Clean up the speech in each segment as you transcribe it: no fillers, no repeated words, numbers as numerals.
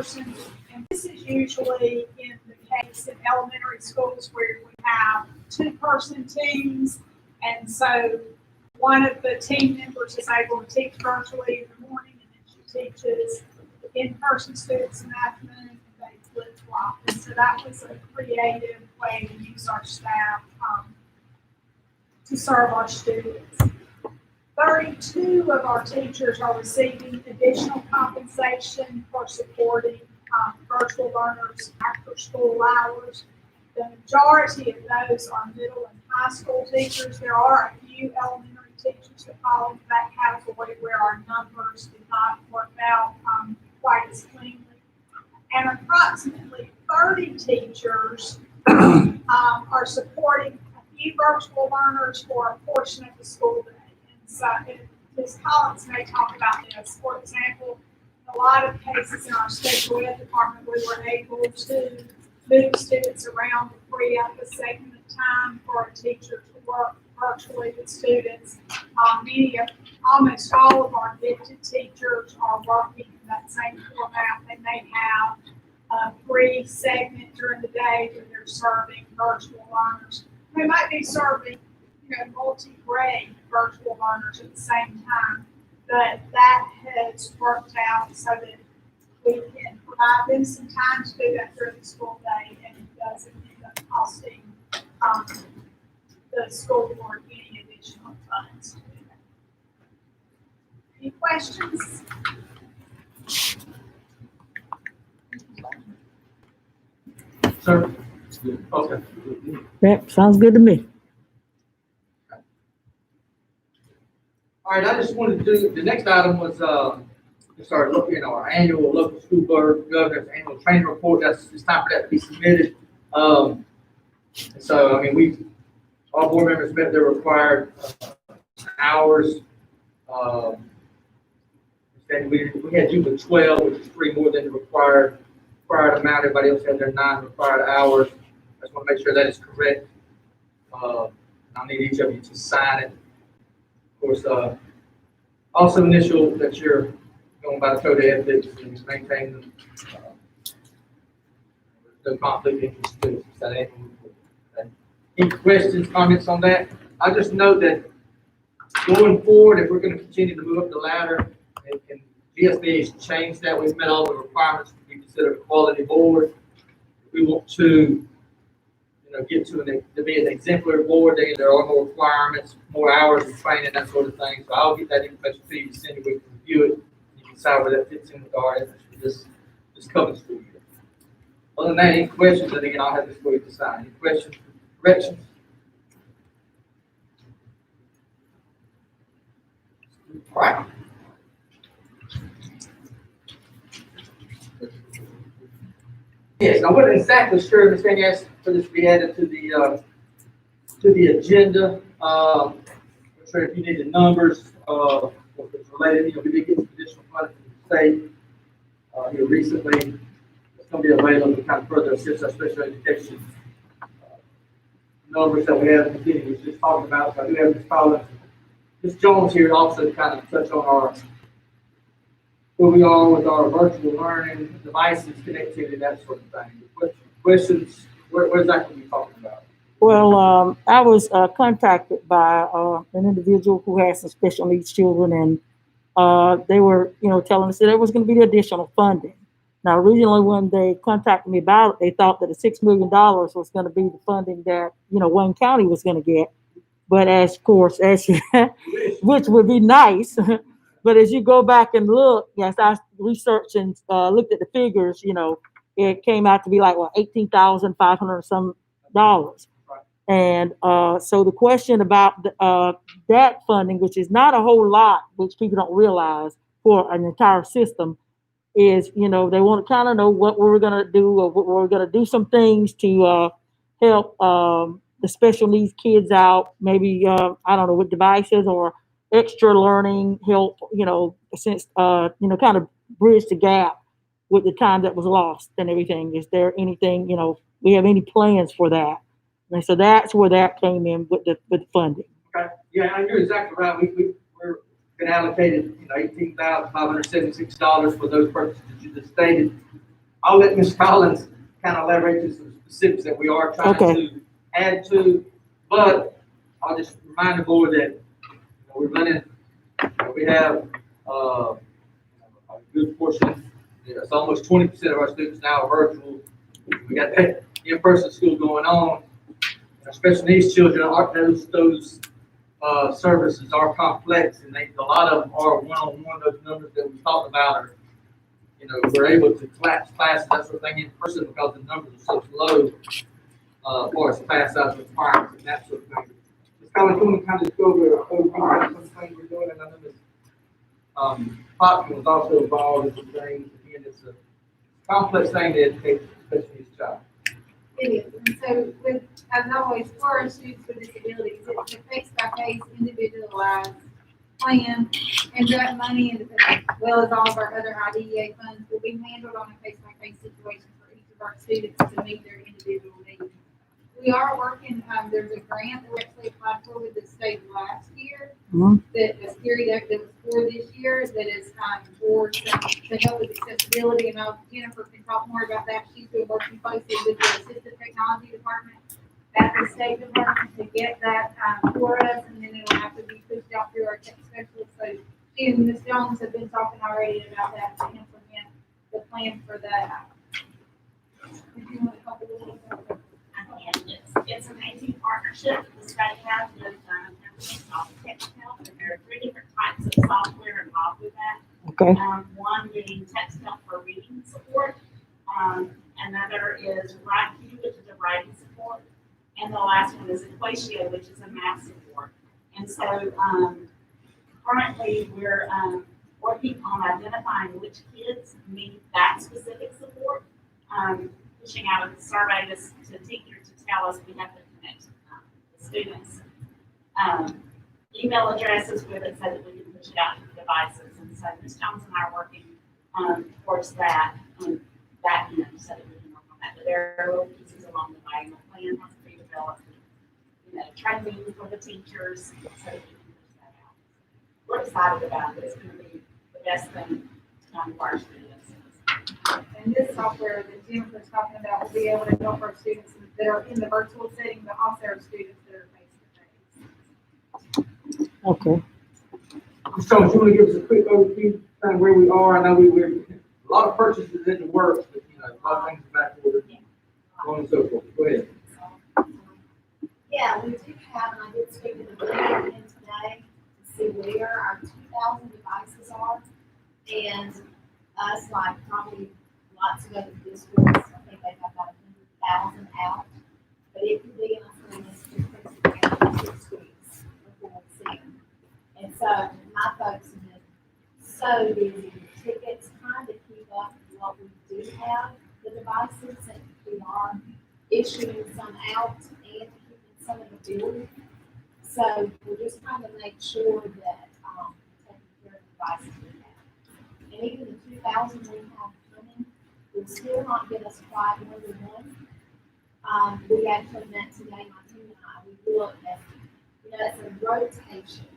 person. And this is usually in the case in elementary schools where we have two-person teams. And so one of the team members is able to teach virtually in the morning, and then she teaches in-person students in the afternoon, and they flip-flop. And so that was a creative way to use our staff to serve our students. 32 of our teachers are receiving additional compensation for supporting virtual learners after school hours. The majority of those are middle and high school teachers. There are a few elementary teachers that fall into that category where our numbers did not work out quite as cleanly. And approximately 30 teachers are supporting a few virtual learners for a portion of the school day. And so Ms. Collins may talk about this. For example, in a lot of cases in our special ed department, we were able to move students around to free up a segment of time for a teacher to work virtually with students. Almost all of our gifted teachers are working in that same format. They may have a free segment during the day where they're serving virtual learners. They might be serving, multi-grade virtual learners at the same time, but that has worked out so that we can provide them some time to do that during the school day, and it doesn't end up costing the school board any additional funds to do that. Any questions? Sir? Okay. That sounds good to me. All right, I just wanted to do, the next item was, to start looking at our annual local school board governor's annual training report. It's time for that to be submitted. So, I mean, all board members met their required hours. And we had you with 12, which is 3 more than the required amount. Everybody else had their 9 required hours. I just want to make sure that is correct. I'll need each of you to sign it. Of course, also initial that you're going by the code of ethics and maintain them. No conflict of interest. Any questions, comments on that? I'll just note that going forward, if we're going to continue to move up the ladder, and GSBA has changed that, we've met all the requirements to be considered a quality board. If we want to get to be an exemplary board, there are more requirements, more hours of training, that sort of thing. So I'll get that information to you, send it, we can review it. You can decide where that fits in with our efforts for this coming school year. Other than that, any questions? And again, I'll have this for you to sign. Any questions, corrections? All right. Yes, I wasn't exactly sure Ms. Fanny asked for this to be added to the agenda. I'm sure if you need the numbers, if it's related, we did get some additional money from the state here recently. It's going to be available to kind of further assist our special education numbers that we have in the beginning. We were just talking about. So I do have Ms. Collins, Ms. Jones here also to kind of touch on where we are with our virtual learning devices, connectivity, that sort of thing. Questions? Where's that going to be talking about? Well, I was contacted by an individual who has some special needs children, and they were, telling us that there was going to be additional funding. Now, originally, when they contacted me about it, they thought that the $6 million was going to be the funding that, Wayne County was going to get. But as which would be nice. But as you go back and look, yes, I researched and looked at the figures, it came out to be like, $18,500 some dollars. And so the question about that funding, which is not a whole lot, which people don't realize for an entire system, is, they want to kind of know what we're going to do, or we're going to do some things to help the special needs kids out, maybe, I don't know, with devices or extra learning help, since, kind of bridge the gap with the time that was lost and everything. Is there anything, we have any plans for that? And so that's where that came in with the funding. Okay. Yeah, and you're exactly right. We're been allocated, $18,576 for those purposes that you just stated. I'll let Ms. Collins kind of elaborate to some specifics that we are trying Okay. to add to, but I'll just remind the board that, we're running, we have, a good portion, it's almost 20% of our students now are virtual. We got that in-person school going on. Special needs children, those services are complex, and a lot of them are one-on-one. Those numbers that we talked about are, we're able to collapse classes, that sort of thing in person because the numbers are so low, as far as class size requirements and that sort of thing. It's kind of kind of go over some things we're doing, and I know Ms. Hopkins was also involved in some things. Again, it's a complex thing to educate special needs child. It is, and so with, as always, for our students with disabilities, it's a case-by-case, individualized plan, and that money, as well as all of our other IDEA funds, will be handled on a case-by-case situation for each of our students to meet their individual needs. We are working, there's a grant that we actually applied for with the state last year, that was carried out, that was for this year, that is, for to help with accessibility, and Jennifer can talk more about that. She's been working closely with the assistive technology department at the state department to get that, for us, and then it'll have to be pushed out through our tech specialist. So she and Ms. Jones have been talking already about that to implement the plan for that. If you want to talk a little bit. It's an amazing partnership that the state has with Textel, and there are 3 different types of software involved with that. Okay. One being Textel for reading support, another is WriteQ, which is a writing support, and the last one is Equatio, which is a math support. And so currently we're working on identifying which kids need that specific support, pushing out a survey to teachers to tell us we have to connect the students' email addresses with it so that we can push it out to the devices. And so Ms. Jones and I are working towards that end so that we can work on that. But there are little pieces along the way, and the plan has to be developed, training for the teachers so that we can push that out. We're excited about it. It's going to be the best thing for our students. And this software that Jennifer's talking about will be able to help our students that are in the virtual setting, but also our students that are face-to-face. Okay. Ms. Jones, you want to give us a quick overview, kind of where we are? I know we're a lot of purchases in the works, but a lot of things back order, so on and so forth. Go ahead. Yeah, we do have, and I did speak to the board again today to see where our 2,000 devices are. And us, like probably lots of other districts, I think they have about 100,000 out. But it could be in a for 6 weeks before we see them. And so my folks have been so busy with tickets, trying to keep up with what we do have, the devices, and we are issuing some out and keeping some of the building. So we're just trying to make sure that taking care of the devices we have. And even the 2,000 we have coming will still not get us quite where we want. We actually met today, my team and I, we looked at, it's a rotation.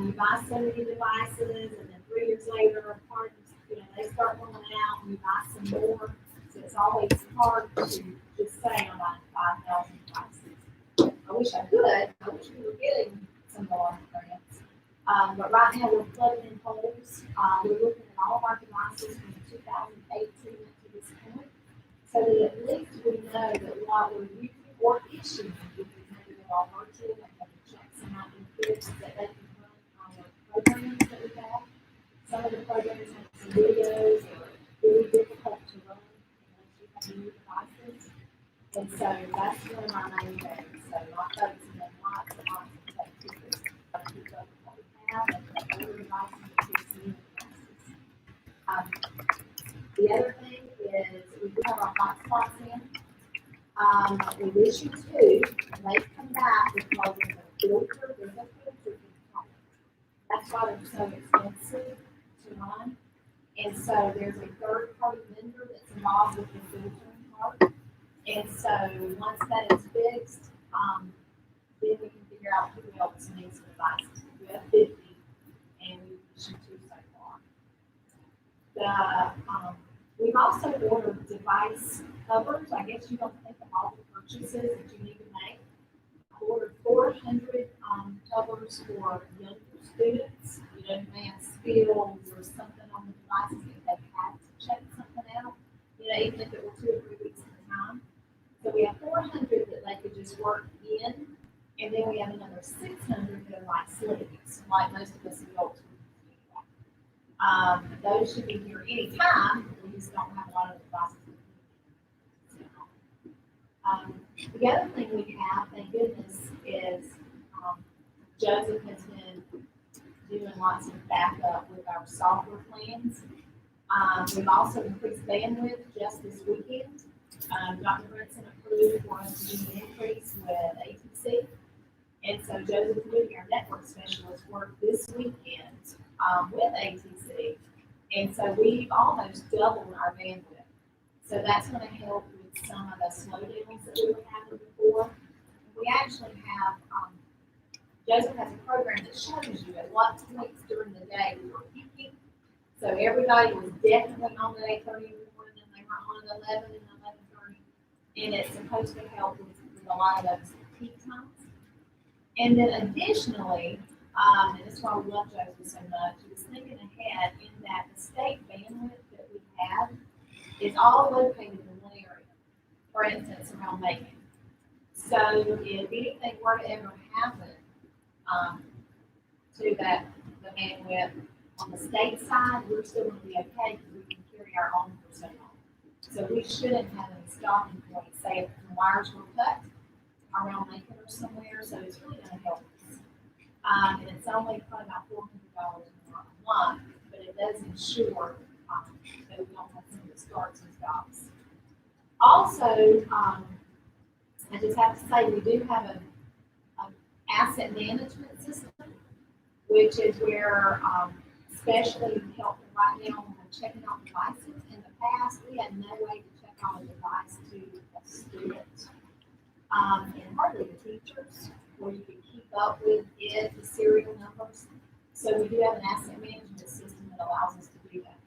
You buy so many devices, and then 3 years later, partners, they start going out, and you buy some more. So it's always hard to just say I'm buying 5,000 devices. I wish I could. I wish we were getting some more grants. But right now we're plugging in holes. We're looking at all of our devices from 2018 to this point, so that at least we know that while we're using or issuing, we can maybe go all virtual and maybe check some out in kids that they can run our programs that we have. Some of the programs have some videos that are really difficult to run unless you have new devices. And so that's one of my main things. So my folks have been lots and lots of take pictures of keep up with what we have and other devices and kids new devices. The other thing is we do have our hotspots in. We issue 2, and they come back because there's a filter component. That's why they're so expensive to run. And so there's a third-party vendor that's involved with the filtering part. And so once that is fixed, then we can figure out who else needs the devices. We have 50, and we've issued 2 so far. We We've also ordered device covers. I guess you don't think of all the purchases that you need to make. I ordered 400 covers for younger students. You know, who may have spills or something on the devices if they had to check something out. You know, even if it were 2 or 3 weeks at a time. So we have 400 that they could just work in, and then we have another 600 that are like sleeves, like most of us adults would use. Those should be here anytime. We just don't have a lot of devices. The other thing we have, thank goodness, is Joseph has been doing lots of backup with our software plans. We've also increased bandwidth just this weekend. Dr. Brinson approved for us to do an increase with ATC. And so Joseph Moody, our network specialist, worked this weekend with ATC. And so we've almost doubled our bandwidth. So that's going to help with some of the slowdowns that we were having before. We actually have, Joseph has a program that shows you at what points during the day we were peaking. So everybody was definitely on at 8:30 in the morning, and they were on at 11 and 11:30. And it's supposed to help with a lot of those peak times. And then additionally, and that's why we love Joseph so much, he was thinking ahead in that the state bandwidth that we have is all located in one area. For instance, around Macon. So if anything were to ever happen to that, the bandwidth on the state side, we're still going to be okay because we can carry our own for so long. So we shouldn't have any stopping points, say if the wires were cut around Macon or somewhere, so it's really going to help us. And it's only probably about $400 a month, but it does ensure that we don't have some of the starts and stops. Also, I just have to say we do have an asset management system, which is where especially help right now when we're checking out devices. In the past, we had no way to check out a device to a student, and hardly the teachers, where you could keep up with it, the serial numbers. So we do have an asset management system that allows us to do that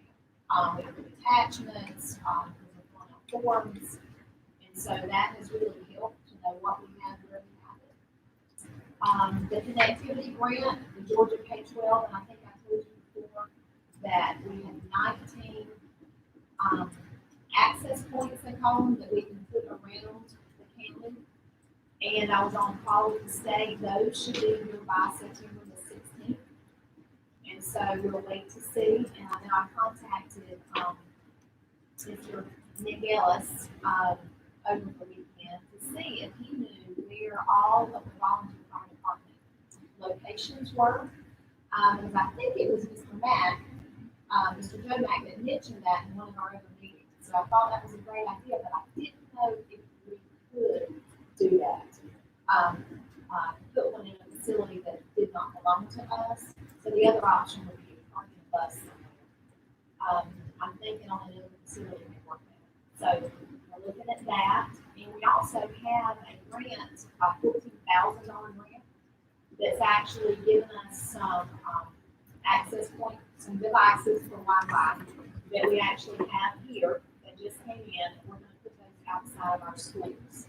now. We have attachments, we have forms, and so that has really helped to know what we have, where we have it. The connectivity grant, the Georgia K-12, and I think I told you before that we have 19 access points, they call them, that we can put around the county. And I was on call with the state. Those should be here by September the 16th. And so we'll wait to see. And I know I contacted Mr. Nick Ellis over the weekend to see if he knew where all of the volunteer fire department locations were. Because I think it was Mr. Mack, Mr. Joe Mack, that mentioned that in one of our other meetings. So I thought that was a great idea, but I didn't know if we could do that. Put one in a facility that did not belong to us. So the other option would be parking a bus somewhere. I'm thinking on another facility may work better. So we're looking at that. And we also have a grant, a $14,000 grant, that's actually given us some access points, some devices for Wi-Fi that we actually have here that just came in. We're going to put those outside of our schools.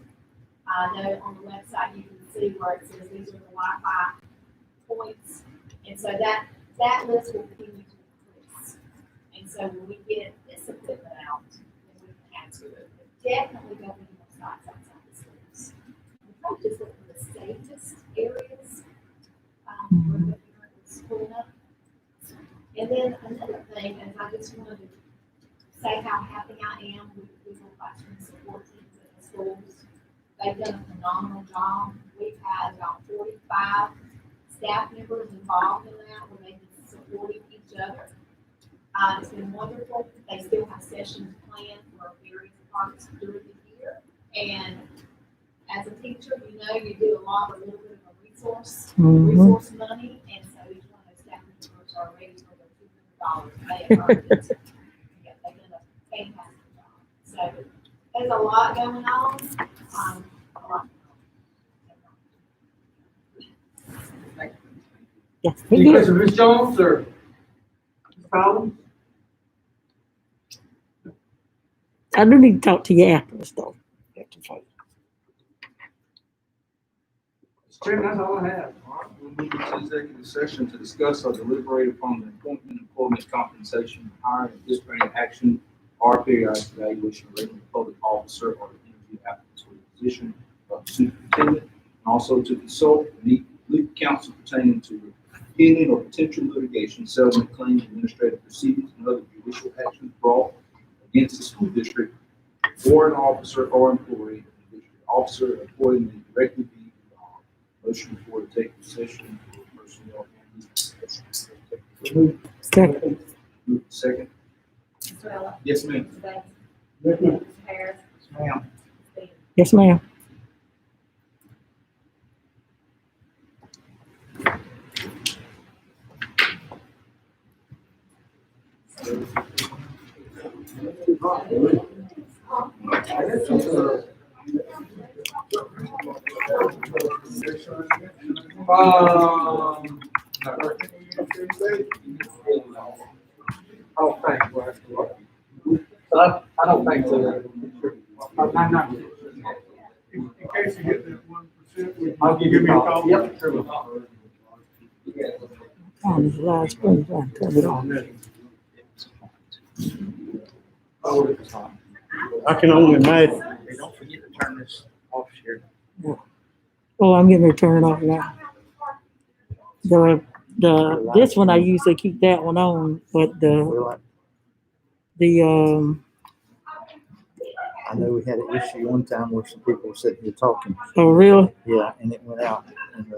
I know on the website you can see where it says these are the Wi-Fi points, and so that list will continue to increase. And so when we get this equipment out, then we can add to it. But definitely go into more sites outside the schools. We probably just look for the safest areas where the parent is pulling up. And then another thing, and I just wanted to say how happy I am with the classroom support teams in the schools. They've done a phenomenal job. We've had about 45 staff members involved in that, where they've been supporting each other. It's been wonderful. They still have sessions planned for various parts during the year. And as a teacher, you know you do a lot of a little bit of a resource money, and so each one of those staff members are ready for their $200. They have earned it. Yeah, they've done a fantastic job. So there's a lot going on. Yes. Any questions, Ms. Jones or Ms. Collins? I do need to talk to you afterwards though. Mr. Chairman, that's all I have. All right, we'll move into executive session to discuss or deliberate upon the appointment, employment, compensation, hiring, and disciplining action, or periodic evaluation of regular public officer or interview applicants for the position of superintendent, and also to consult and meet legal counsel pertaining to pending or potential litigation, settlement claims, administrative proceedings, and other judicial actions brought against the school district or an officer or employee of the district. Officer or employee may directly be involved. Motion for to take possession for personnel. Second. Move to second. Mr. Ella? Yes, ma'am. Mr. Davis? Mr. Harris? Ma'am. Yes, ma'am. I don't think so. No. In case you hit that 1%, I'll give you a call. Yep, sure. On this last screen, I turn it on. I can only imagine. Hey, don't forget to turn this off here. Oh, I'm getting ready to turn it off now. This one I usually keep that one on, but I know we had an issue one time where some people were sitting here talking. oh really? Yeah, and it went out. And